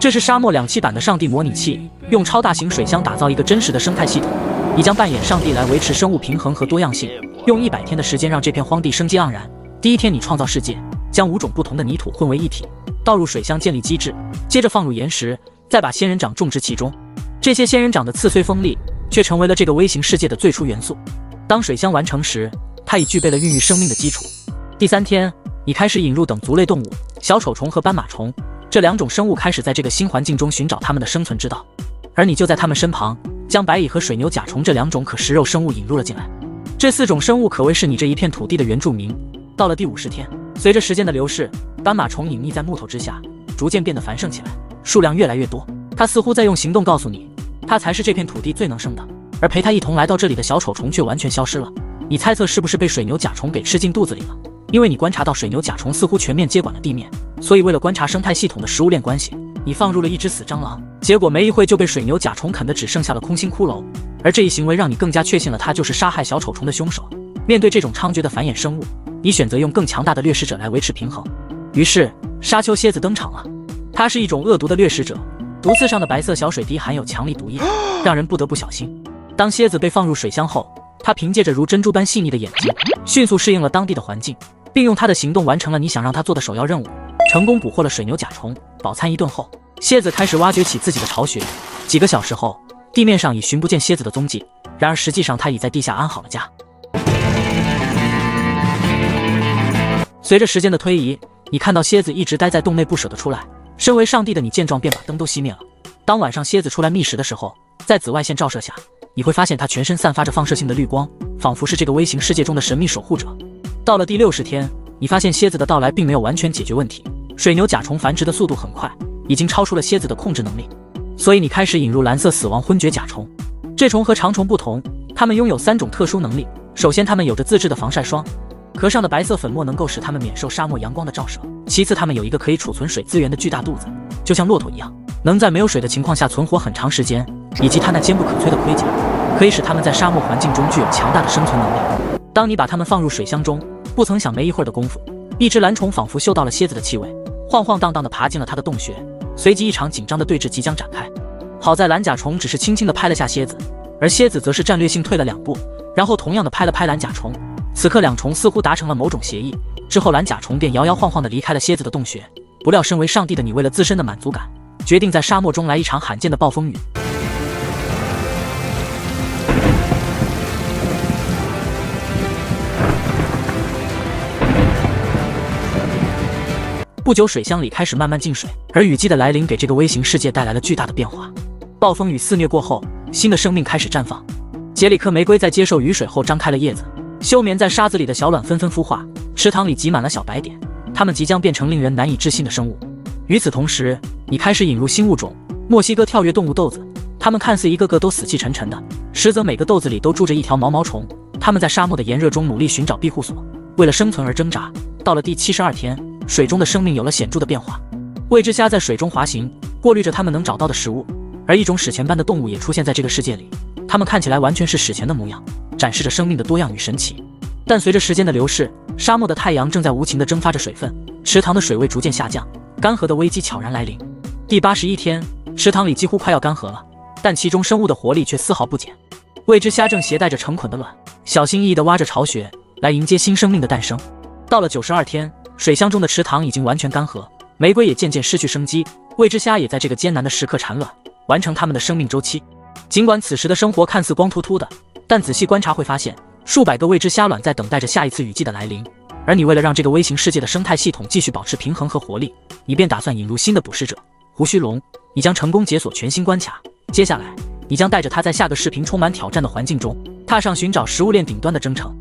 这是沙漠2期版的上帝模拟器，用超大型水箱打造一个真实的生态系统。你将扮演上帝来维持生物平衡和多样性，用100天的时间让这片荒地生机盎然。第1天，你创造世界，将5种不同的泥土混为一体，倒入水箱建立基质，接着放入岩石，再把仙人掌种植其中。这些仙人掌的刺虽锋利，却成为了这个微型世界的最初元素。当水箱完成时，它已具备了孕育生命的基础。第3天，你开始引入等足类动物，小丑虫和斑马虫。这2种生物开始在这个新环境中寻找它们的生存之道，而你就在它们身旁，将白蚁和水牛甲虫这2种可食肉生物引入了进来。这4种生物可谓是你这一片土地的原住民。到了第50天，随着时间的流逝，斑马虫隐匿在木头之下，逐渐变得繁盛起来，数量越来越多。它似乎在用行动告诉你，它才是这片土地最能生的。而陪它一同来到这里的小丑虫却完全消失了。你猜测是不是被水牛甲虫给吃进肚子里了？因为你观察到水牛甲虫似乎全面接管了地面，所以为了观察生态系统的食物链关系，你放入了一只死蟑螂，结果没一会就被水牛甲虫啃得只剩下了空心骷髅。而这一行为让你更加确信了它就是杀害小丑虫的凶手。面对这种猖獗的繁衍生物，你选择用更强大的掠食者来维持平衡。于是沙丘蝎子登场了，它是一种恶毒的掠食者，毒刺上的白色小水滴含有强力毒液，让人不得不小心。当蝎子被放入水箱后，它凭借着如珍珠般细腻的眼睛，迅速适应了当地的环境，并用它的行动完成了你想让它做的首要任务，成功捕获了水牛甲虫。饱餐一顿后，蝎子开始挖掘起自己的巢穴。几个小时后，地面上已寻不见蝎子的踪迹，然而实际上它已在地下安好了家。随着时间的推移，你看到蝎子一直待在洞内不舍得出来。身为上帝的你见状便把灯都熄灭了。当晚上蝎子出来觅食的时候，在紫外线照射下，你会发现它全身散发着放射性的绿光，仿佛是这个微型世界中的神秘守护者。到了第60天，你发现蝎子的到来并没有完全解决问题，水牛甲虫繁殖的速度很快，已经超出了蝎子的控制能力，所以你开始引入蓝色死亡昏厥甲虫。这虫和长虫不同，它们拥有3种特殊能力。首先，它们有着自制的防晒霜，壳上的白色粉末能够使它们免受沙漠阳光的照射。其次，它们有一个可以储存水资源的巨大肚子，就像骆驼一样，能在没有水的情况下存活很长时间，以及它那坚不可摧的盔甲，可以使它们在沙漠环境中具有强大的生存能力。当你把它们放入水箱中，不曾想没一会儿的功夫，一只蓝虫仿佛嗅到了蝎子的气味，晃晃荡荡地爬进了它的洞穴。随即一场紧张的对峙即将展开。好在蓝甲虫只是轻轻地拍了下蝎子，而蝎子则是战略性退了2步，然后同样的拍了拍蓝甲虫。此刻2虫似乎达成了某种协议，之后蓝甲虫便摇摇晃晃地离开了蝎子的洞穴。不料身为上帝的你为了自身的满足感，决定在沙漠中来一场罕见的暴风雨。不久，水箱里开始慢慢进水，而雨季的来临给这个微型世界带来了巨大的变化。暴风雨肆虐过后，新的生命开始绽放。杰里克玫瑰在接受雨水后张开了叶子，休眠在沙子里的小卵纷纷孵化，池塘里挤满了小白点，它们即将变成令人难以置信的生物。与此同时，你开始引入新物种——墨西哥跳跃动物豆子。它们看似一个个都死气沉沉的，实则每个豆子里都住着一条毛毛虫。它们在沙漠的炎热中努力寻找庇护所，为了生存而挣扎。到了第72天，水中的生命有了显著的变化。未知虾在水中滑行，过滤着它们能找到的食物，而一种史前般的动物也出现在这个世界里。它们看起来完全是史前的模样，展示着生命的多样与神奇。但随着时间的流逝，沙漠的太阳正在无情地蒸发着水分，池塘的水位逐渐下降，干涸的危机悄然来临。第81天，池塘里几乎快要干涸了，但其中生物的活力却丝毫不减。未知虾正携带着成捆的卵，小心翼翼地挖着巢穴，来迎接新生命的诞生。到了92天，水箱中的池塘已经完全干涸，玫瑰也渐渐失去生机，未知虾也在这个艰难的时刻产卵，完成它们的生命周期。尽管此时的生活看似光秃秃的，但仔细观察会发现，数百个未知虾卵在等待着下一次雨季的来临。而你为了让这个微型世界的生态系统继续保持平衡和活力，你便打算引入新的捕食者——胡须龙。你将成功解锁全新关卡，接下来你将带着它在下个视频充满挑战的环境中，踏上寻找食物链顶端的征程。